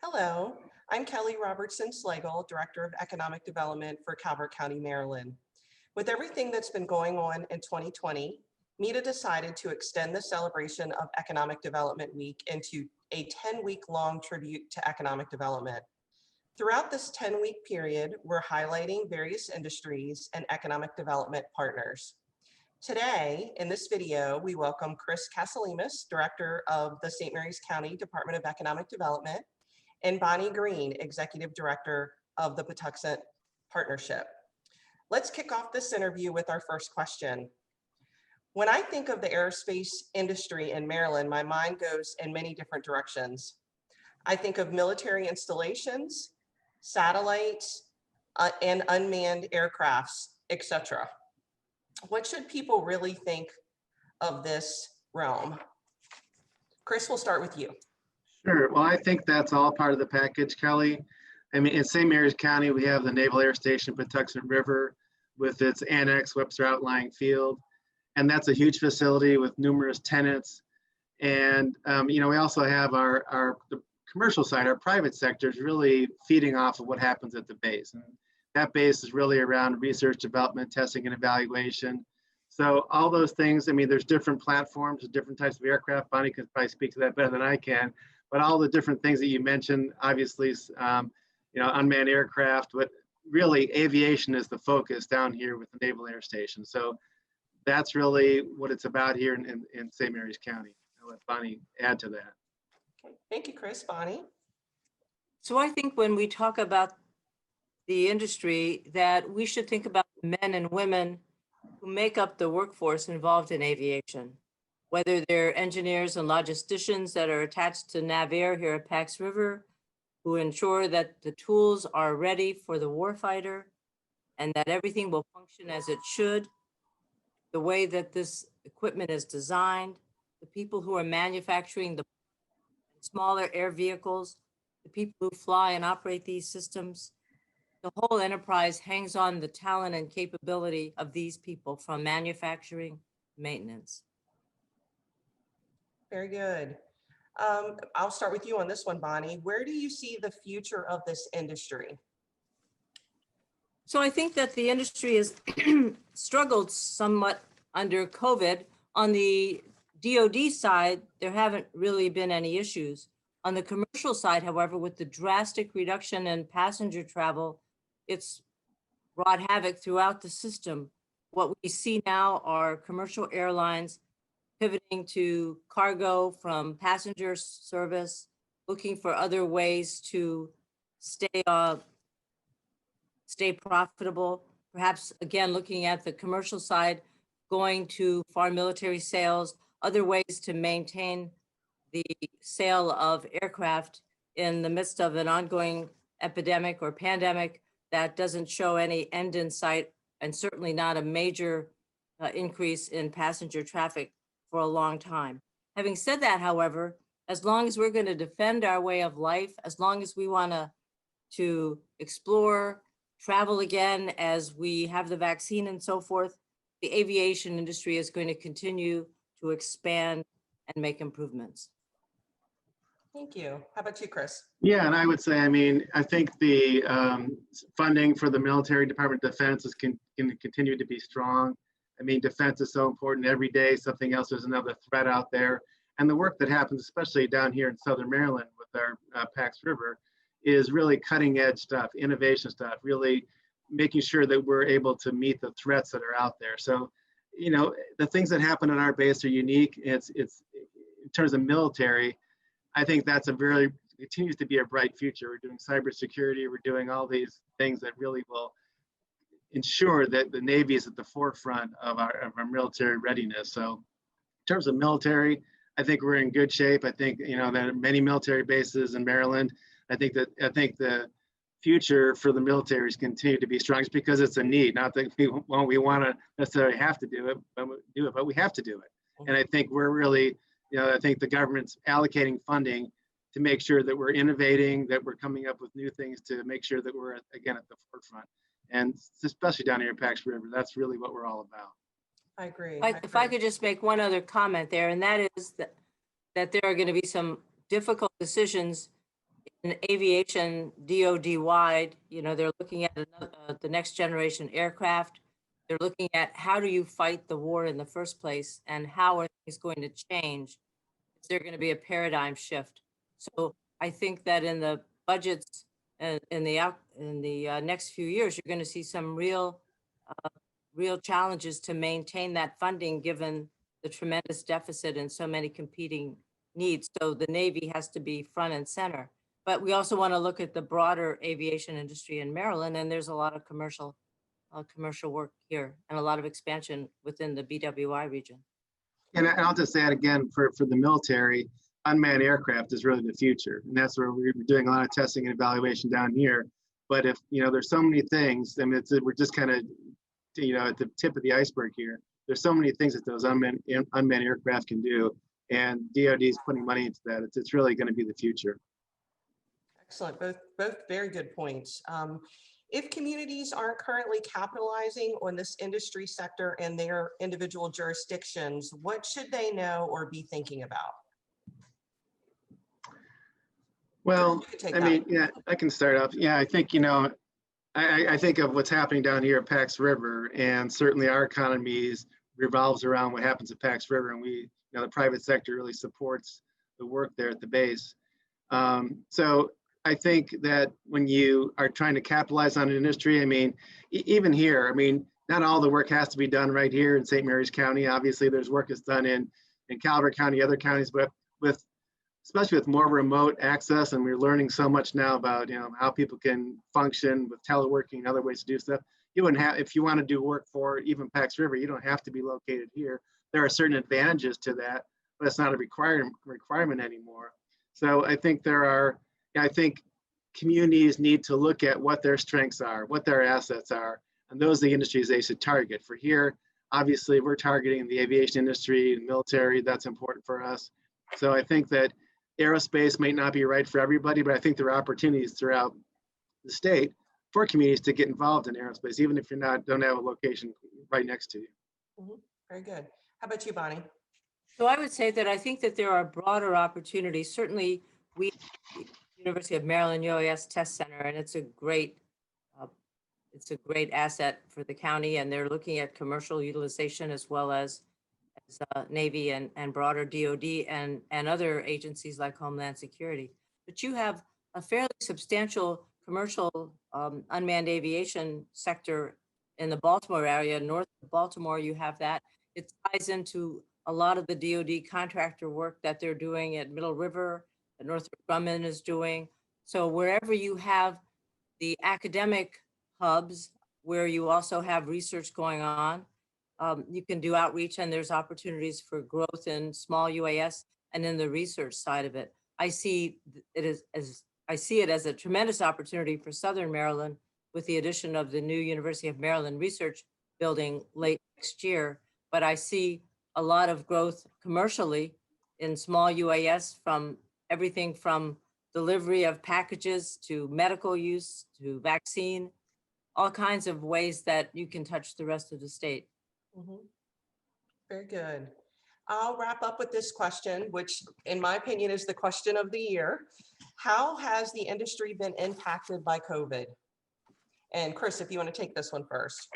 Hello, I'm Kelly Robertson-Slagle, Director of Economic Development for Calvert County, Maryland. With everything that's been going on in 2020, MEDA decided to extend the celebration of Economic Development Week into a 10-week-long tribute to economic development. Throughout this 10-week period, we're highlighting various industries and economic development partners. Today, in this video, we welcome Chris Kaselemis, Director of the St. Mary's County Department of Economic Development, and Bonnie Green, Executive Director of the Patuxent Partnership. Let's kick off this interview with our first question. When I think of the aerospace industry in Maryland, my mind goes in many different directions. I think of military installations, satellites, and unmanned aircrafts, etc. What should people really think of this realm? Chris, we'll start with you. Sure. Well, I think that's all part of the package, Kelly. I mean, in St. Mary's County, we have the Naval Air Station, Patuxent River, with its annex, Webster Outlying Field. And that's a huge facility with numerous tenants. And, we also have the commercial side, our private sector is really feeding off of what happens at the base. And that base is really around research, development, testing, and evaluation. So all those things, I mean, there's different platforms, different types of aircraft. Bonnie can probably speak to that better than I can. But all the different things that you mentioned, obviously, unmanned aircraft, but really aviation is the focus down here with the Naval Air Station. So that's really what it's about here in St. Mary's County. I'll let Bonnie add to that. Okay. Thank you, Chris. Bonnie? So I think when we talk about the industry, that we should think about men and women who make up the workforce involved in aviation, whether they're engineers and logisticians that are attached to NavAir here at Pax River, who ensure that the tools are ready for the warfighter and that everything will function as it should, the way that this equipment is designed, the people who are manufacturing the smaller air vehicles, the people who fly and operate these systems. The whole enterprise hangs on the talent and capability of these people, from manufacturing to maintenance. Very good. I'll start with you on this one, Bonnie. Where do you see the future of this industry? So I think that the industry has struggled somewhat under COVID. On the DoD side, there haven't really been any issues. On the commercial side, however, with the drastic reduction in passenger travel, it's wrought havoc throughout the system. What we see now are commercial airlines pivoting to cargo from passenger service, looking for other ways to stay profitable. Perhaps, again, looking at the commercial side, going to foreign military sales, other ways to maintain the sale of aircraft in the midst of an ongoing epidemic or pandemic that doesn't show any end in sight, and certainly not a major increase in passenger traffic for a long time. Having said that, however, as long as we're going to defend our way of life, as long as we want to explore, travel again as we have the vaccine and so forth, the aviation industry is going to continue to expand and make improvements. Thank you. How about you, Chris? Yeah, and I would say, I think the funding for the Military Department of Defense is going to continue to be strong. Defense is so important every day. Something else, there's another threat out there. And the work that happens, especially down here in Southern Maryland with our Pax River, is really cutting edge stuff, innovation stuff, really making sure that we're able to meet the threats that are out there. So, the things that happen on our base are unique. It's in terms of military, I think that's continues to be a bright future. We're doing cybersecurity, we're doing all these things that really will ensure that the Navy is at the forefront of our military readiness. So in terms of military, I think we're in good shape. I think, there are many military bases in Maryland. I think the future for the military is continue to be strong just because it's a need, not that we want to necessarily have to do it, but we have to do it. And I think we're really, I think the government's allocating funding to make sure that we're innovating, that we're coming up with new things to make sure that we're, again, at the forefront. And especially down here in Pax River, that's really what we're all about. I agree. If I could just make one other comment there, and that is that there are going to be some difficult decisions in aviation, DoD wide, they're looking at the next generation aircraft. They're looking at how do you fight the war in the first place and how are things going to change? Is there going to be a paradigm shift? So I think that in the budgets in the next few years, you're going to see some real challenges to maintain that funding given the tremendous deficit and so many competing needs. So the Navy has to be front and center. But we also want to look at the broader aviation industry in Maryland, and there's a lot of commercial work here and a lot of expansion within the BWI region. And I'll just add again, for the military, unmanned aircraft is really the future. And that's where we're doing a lot of testing and evaluation down here. But if, there's so many things, I mean, we're just kind of, at the tip of the iceberg here. There's so many things that those unmanned aircraft can do. And DoD is putting money into that. It's really going to be the future. Excellent. Both very good points. If communities aren't currently capitalizing on this industry sector in their individual jurisdictions, what should they know or be thinking about? Well, I mean, yeah, I can start off. Yeah, I think, I think of what's happening down here at Pax River, and certainly our economies revolves around what happens at Pax River, and the private sector really supports the work there at the base. So I think that when you are trying to capitalize on an industry, I mean, even here, I mean, not all the work has to be done right here in St. Mary's County. Obviously, there's work that's done in Calvert County, other counties, but especially with more remote access, and we're learning so much now about how people can function with teleworking and other ways to do stuff. You wouldn't have, if you want to do work for even Pax River, you don't have to be located here. There are certain advantages to that, but it's not a requirement anymore. So I think I think communities need to look at what their strengths are, what their assets are, and those are the industries they should target. For here, obviously, we're targeting the aviation industry and military. That's important for us. So I think that aerospace may not be right for everybody, but I think there are opportunities throughout the state for communities to get involved in aerospace, even if you don't have a location right next to you. Mm-hmm. Very good. How about you, Bonnie? So I would say that I think that there are broader opportunities. Certainly, we University of Maryland UAS Test Center, and it's a great asset for the county, and they're looking at commercial utilization as well as Navy and broader DoD and other agencies like Homeland Security. But you have a fairly substantial commercial unmanned aviation sector in the Baltimore area. North of Baltimore, you have that. It ties into a lot of the DoD contractor work that they're doing at Middle River, that Northrop Grumman is doing. So wherever you have the academic hubs, where you also have research going on, you can do outreach, and there's opportunities for growth in small UAS and in the research side of it. I see it as a tremendous opportunity for Southern Maryland with the addition of the new University of Maryland Research Building late next year. But I see a lot of growth commercially in small UAS, from everything from delivery of packages to medical use to vaccine, all kinds of ways that you can touch the rest of the state. Mm-hmm. Very good. I'll wrap up with this question, which in my opinion is the question of the year. How has the industry been impacted by COVID? And Chris, if you want to take this one first.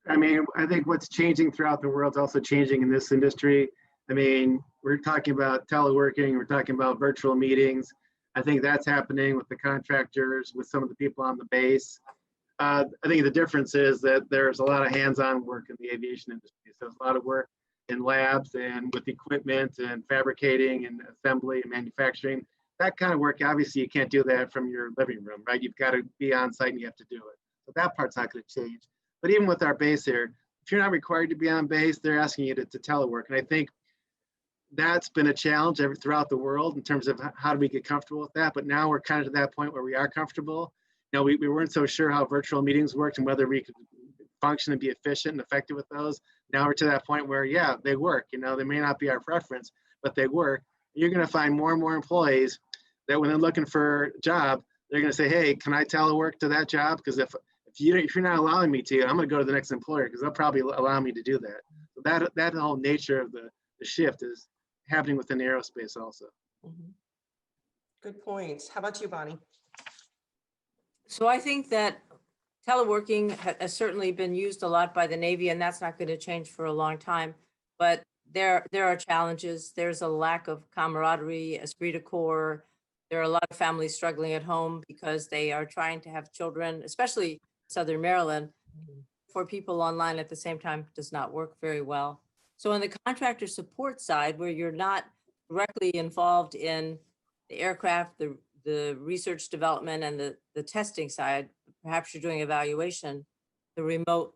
I mean, I think what's changing throughout the world is also changing in this industry. I mean, we're talking about teleworking, we're talking about virtual meetings. I think that's happening with the contractors, with some of the people on the base. I think the difference is that there's a lot of hands-on work in the aviation industry. So there's a lot of work in labs and with equipment and fabricating and assembly and manufacturing. That kind of work, obviously you can't do that from your living room, right? You've got to be on site and you have to do it. So that part's not going to change. But even with our base here, if you're not required to be on base, they're asking you to telework. And I think that's been a challenge throughout the world in terms of how do we get comfortable with that. But now we're kind of to that point where we are comfortable. We weren't so sure how virtual meetings worked and whether we could function and be efficient and effective with those. Now we're to that point where, yeah, they work. They may not be our preference, but they work. You're going to find more and more employees that when they're looking for a job, they're going to say, hey, can I telework to that job? Because if you're not allowing me to, I'm going to go to the next employer because they'll probably allow me to do that. So that whole nature of the shift is happening within aerospace also. Mm-hmm. Good points. How about you, Bonnie? So I think that teleworking has certainly been used a lot by the Navy, and that's not going to change for a long time. But there are challenges. There's a lack of camaraderie, esprit de corps. There are a lot of families struggling at home because they are trying to have children, especially Southern Maryland. For people online at the same time does not work very well. So on the contractor support side, where you're not directly involved in the aircraft, the research development and the testing side, perhaps you're doing evaluation, the remote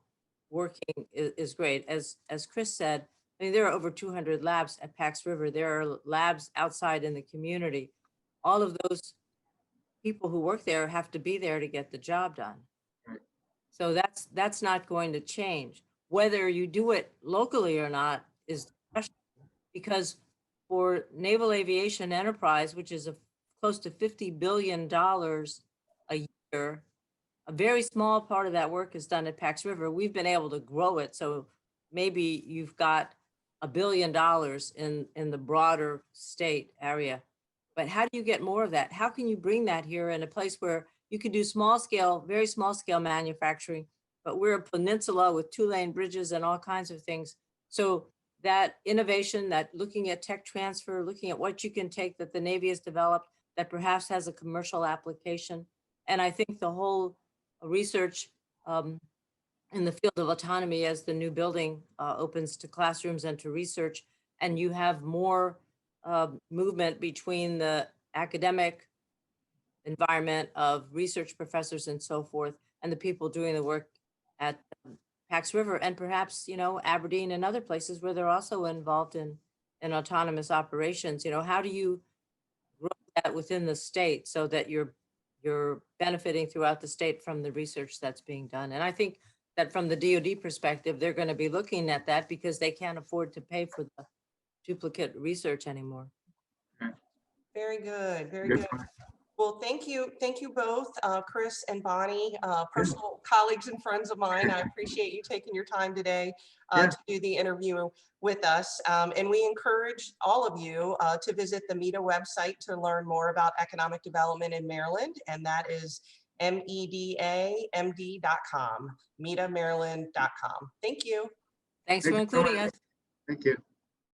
working is great. As Chris said, I mean, there are over 200 labs at Pax River. There are labs outside in the community. All of those people who work there have to be there to get the job done. Right. So that's not going to change. Whether you do it locally or not is the question, because for naval aviation enterprise, which is close to $50 billion a year, a very small part of that work is done at Pax River. We've been able to grow it, so maybe you've got $1 billion in the broader state area. But how do you get more of that? How can you bring that here in a place where you can do small scale, very small scale manufacturing, but we're a peninsula with 2-lane bridges and all kinds of things. So that innovation, that looking at tech transfer, looking at what you can take that the Navy has developed that perhaps has a commercial application. And I think the whole research in the field of autonomy as the new building opens to classrooms and to research, and you have more movement between the academic environment of research professors and so forth, and the people doing the work at Pax River, and perhaps, you know, Aberdeen and other places where they're also involved in autonomous operations. You know, how do you grow that within the state so that you're benefiting throughout the state from the research that's being done? And I think that from the DoD perspective, they're going to be looking at that because they can't afford to pay for the duplicate research anymore. Very good. Very Good good. point. Well, thank you both, Chris and Bonnie, personal colleagues and friends of mine. I appreciate you taking your time today to do the interview with us. And we encourage all of you to visit the MEDA website to learn more about economic development in Maryland, and that is medamd.com, medamaryland.com. Thank you. Thanks for including us. Thank you.